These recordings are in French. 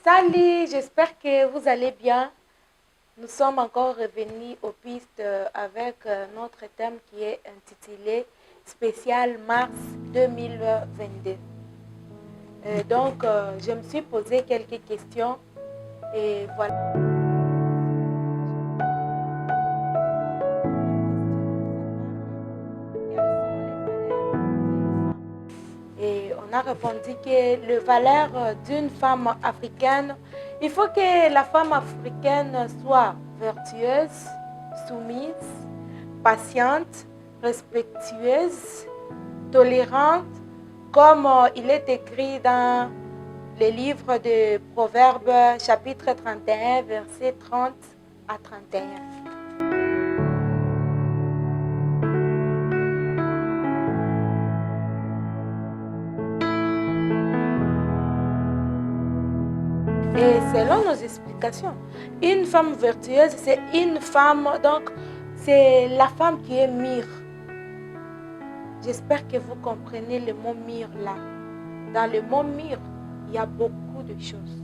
Salut, j'espère que vous allez bien. Nous sommes encore revenus aux pistes avec notre thème qui est intitulé Spécial Mars 2022. Je me suis posé quelques questions et voilà. Et on a répondu que les valeurs d'une femme africaine, il faut que la femme africaine soit vertueuse, soumise, patiente, respectueuse, tolérante, comme il est écrit dans le livre de Proverbes, chapitre 31, versets 30 à 31. Et selon nos explications, une femme vertueuse, c'est une femme, donc c'est la femme qui est mûre. J'espère que vous comprenez le mot mûre là. Dans le mot mûre, il y a beaucoup de choses.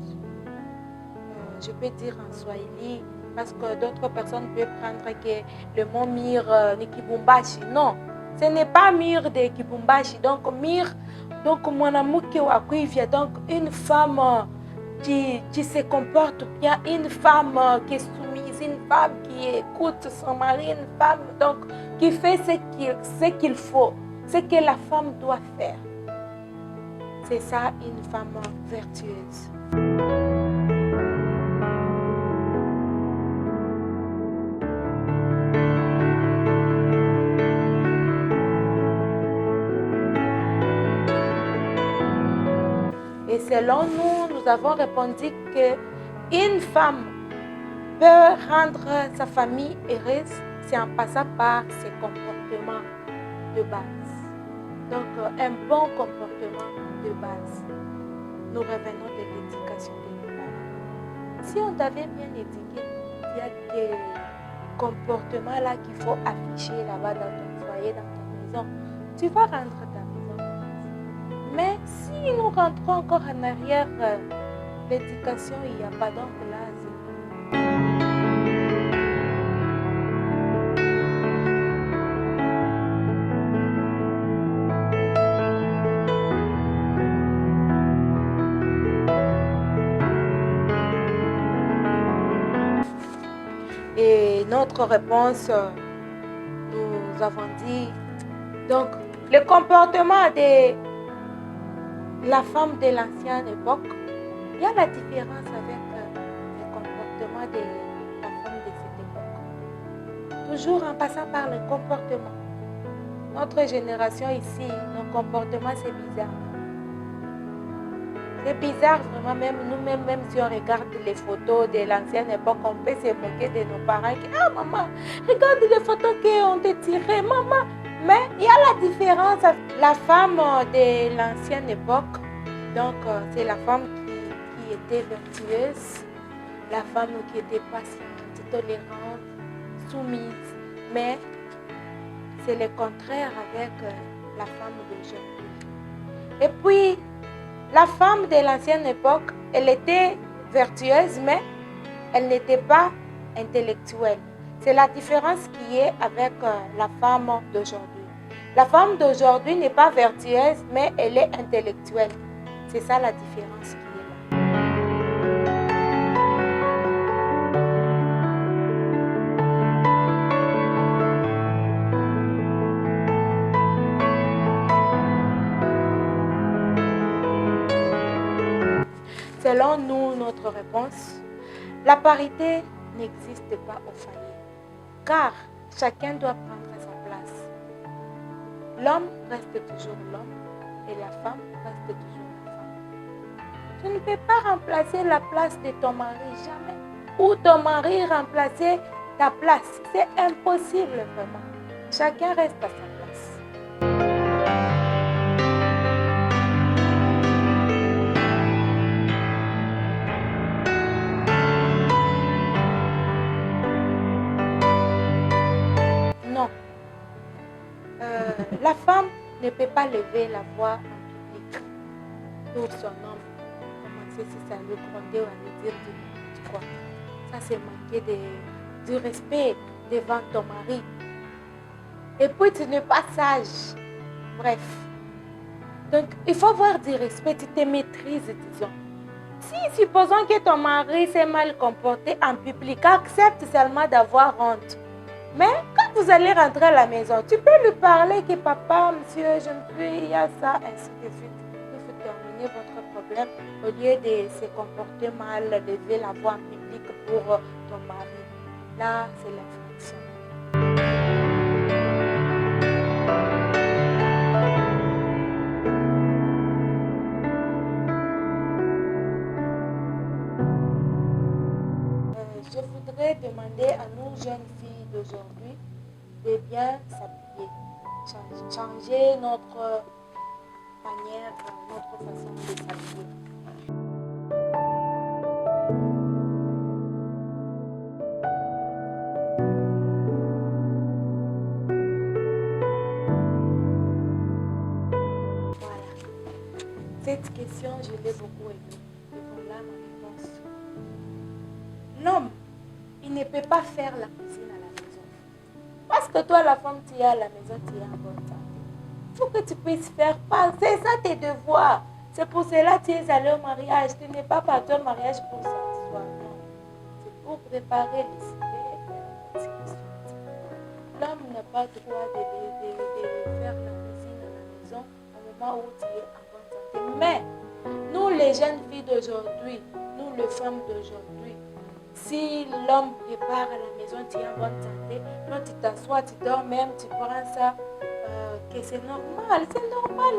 Je peux dire en swahili, parce que d'autres personnes peuvent prendre que le mot mûre ni kibumbashi. Non, ce n'est pas mûre de kibumbashi. Donc mûre, donc mwanamke wa kuivya, donc une femme qui se comporte bien, une femme qui est soumise, une femme qui écoute son mari, une femme donc, qui fait ce qu'il faut, ce que la femme doit faire. C'est ça une femme vertueuse. Et selon nous, nous avons répondu qu'une femme peut rendre sa famille heureuse, c'est en passant par ses comportements de base. Donc, un bon comportement de base. Nous revenons de l'éducation de nos parents. Si on t'avait bien éduqué, il y a des comportements là qu'il faut afficher là-bas dans ton foyer, dans ta maison. Tu vas rendre ta maison. Mais si nous rentrons encore en arrière, l'éducation, il n'y a pas donc là. Et notre réponse, nous avons dit, donc, le comportement de la femme de l'ancienne époque, il y a la différence avec le comportement de la femme de cette époque. Toujours en passant par le comportement. Notre génération ici, nos comportements, c'est bizarre. C'est bizarre vraiment, même nous-mêmes, même si on regarde les photos de l'ancienne époque, on peut se moquer de nos parents. Ah maman, regarde les photos qu'on t'a tirées, maman. Mais il y a la différence. La femme de l'ancienne époque, donc c'est la femme qui était vertueuse, la femme qui était patiente, tolérante, soumise. Mais c'est le contraire avec la femme d'aujourd'hui. Et puis, la femme de l'ancienne époque, elle était vertueuse, mais elle n'était pas intellectuelle. C'est la différence qui est avec la femme d'aujourd'hui. La femme d'aujourd'hui n'est pas vertueuse, mais elle est intellectuelle. C'est ça la différence qui est là. Selon nous, notre réponse, la parité n'existe pas au foyer, car chacun doit prendre sa place. L'homme reste toujours l'homme et la femme reste toujours la femme. Tu ne peux pas remplacer la place de ton mari, jamais. Ou ton mari remplacer ta place. C'est impossible vraiment. Chacun reste à sa place. Non. La femme ne peut pas lever la voix en public pour son homme. Comment si ça lui grondait, on allait dire du quoi. Ça, c'est manquer du respect devant ton mari. Et puis, tu n'es pas sage. Bref. Donc, il faut avoir du respect, tu te maîtrises, disons. Si, supposons que ton mari s'est mal comporté en public, accepte seulement d'avoir honte. Mais quand vous allez rentrer à la maison, tu peux lui parler que papa, monsieur, je ne peux, il y a ça, ainsi de suite. Il faut terminer votre problème au lieu de se comporter mal, lever la voix en public pour ton mari. Là, c'est l'infraction. Je voudrais demander à nos jeunes filles d'aujourd'hui de bien s'habiller, changer notre manière, notre façon de s'habiller. Voilà. Cette question, je l'ai beaucoup aimée. Et voilà ma réponse. L'homme, il ne peut pas faire la cuisine à la maison. Parce que toi, la femme, tu es à la maison, tu es en bonne santé. Il faut que tu puisses faire part. C'est ça tes devoirs. C'est pour cela que tu es allé au mariage. Tu n'es pas parti au mariage pour s'asseoir. Non. C'est pour préparer les cités. L'homme n'a pas le droit de faire la cuisine à la maison au moment où tu es en bonne santé. Mais nous, les jeunes filles d'aujourd'hui, nous, les femmes d'aujourd'hui, si l'homme prépare à la maison, tu es en bonne santé, quand tu t'assois, tu dors même, tu prends ça, que c'est normal,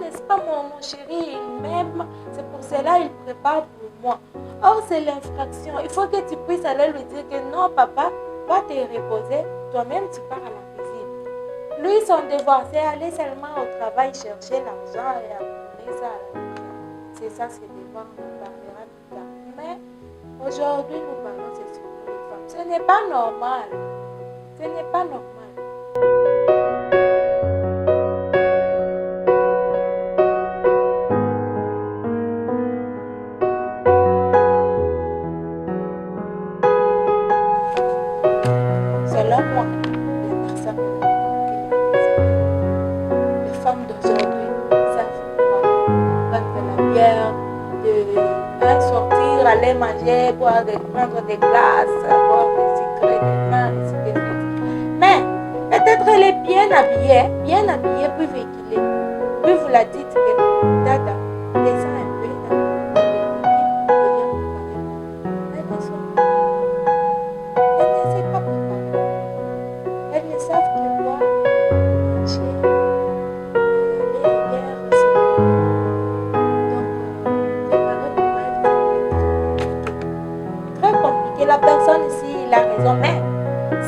n'est-ce pas mon chéri, il m'aime, c'est pour cela qu'il prépare pour moi. Or, c'est l'infraction. Il faut que tu puisses aller lui dire que non, papa, va te reposer, toi-même tu pars à la cuisine. Lui, son devoir, c'est aller seulement au travail chercher l'argent et amener ça à la maison. C'est ça, c'est devoir, on parlera plus tard. Mais aujourd'hui, nous parlons c'est sur les femmes. Ce n'est pas normal. Ce n'est pas normal. Selon moi, les personnes les femmes d'aujourd'hui savent prendre la bière, de sortir, aller manger, prendre des glaces, boire des secrets, des vins, ainsi de suite. Mais peut-être elle est bien habillée, puis véhiculée. Puis vous la dites que Dada, descends un peu dans l'équipe et viens préparer. Elle ne sort pas. Elle ne sait pas préparer. Elles ne savent que boire, manger, aller hier, c'est donc préparer pour elle, c'est très compliqué. La personne ici, il a raison, mais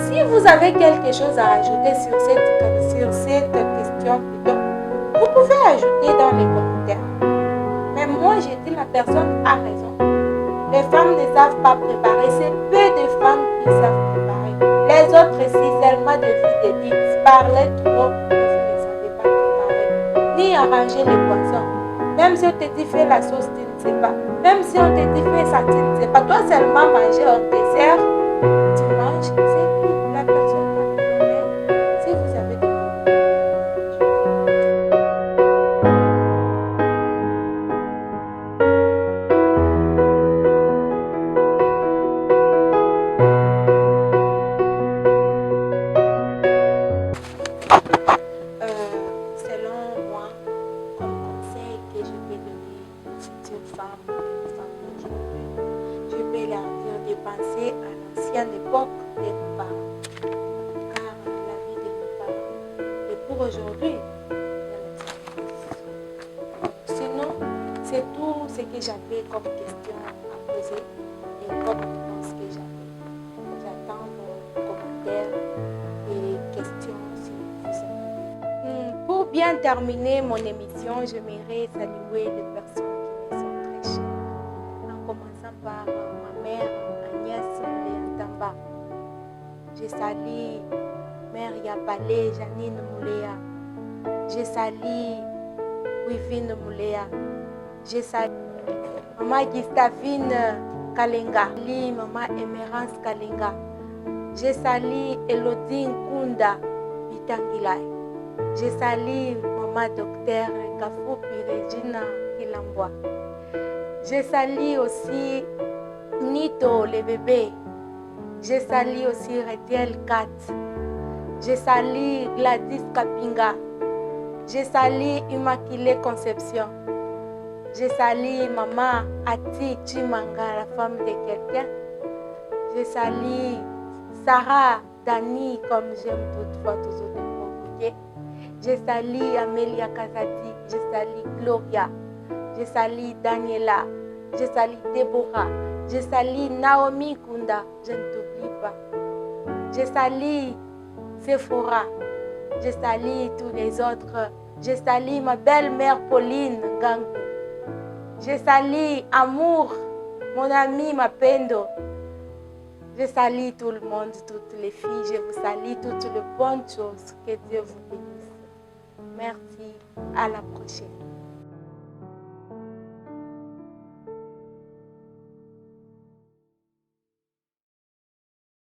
si vous avez quelque chose à ajouter sur cette question, plutôt, vous pouvez ajouter dans les commentaires. Mais moi, j'ai dit la personne a raison. Les femmes ne savent pas préparer. C'est peu de femmes qui savent préparer. Les autres ici, seulement des filles d'élite, parlaient trop, mais vous ne savez pas préparer. Ni arranger les poissons. Même si on te dit fais la sauce, tu ne sais pas. Même si on te dit fais ça, tu ne sais pas. Toi seulement manger un dessert, tu manges, c'est tout. La personne a raison. Mais si vous avez des selon moi, comme conseil que je peux donner aux futures femmes, aux femmes d'aujourd'hui, je peux leur dire de penser à l'ancienne époque de nos parents, car la vie de nos parents et pour aujourd'hui, sinon, c'est tout ce que j'avais comme question à poser et comme réponse que j'avais. J'attends vos commentaires et questions si vous avez. Pour bien terminer mon émission, j'aimerais saluer les personnes qui me sont très chères, en commençant par ma mère Agnès Léantamba. Je salue Mère Yapalé, Janine Mouléa. Je salue Wivine Mouléa. Je salue Maman Gustavine Kalenga. Je salue Maman Emerance Kalenga. Je salue Elodie Nkunda Bitangilai. Je salue Maman Docteur Kafupi Regina Kilamboa. Je salue aussi Nito le bébé. Je salue aussi Retiel Kat. Je salue Gladys Kapinga. Je salue Immaculée Conception. Je salue Maman Ati Chimanga, la femme de quelqu'un. Je salue Sarah Dani, comme j'aime toutefois toujours le convoquer. Je salue Amelia Kazati. Je salue Gloria. Je salue Daniela. Je salue Deborah. Je salue Naomi Kunda. Je ne t'oublie pas. Je salue Sephora. Je salue tous les autres. Je salue ma belle-mère Pauline Gangou. Je salue Amour, mon ami Mapendo. Je salue tout le monde, toutes les filles. Je vous salue toutes les bonnes choses. Que Dieu vous bénisse. Merci. À la prochaine.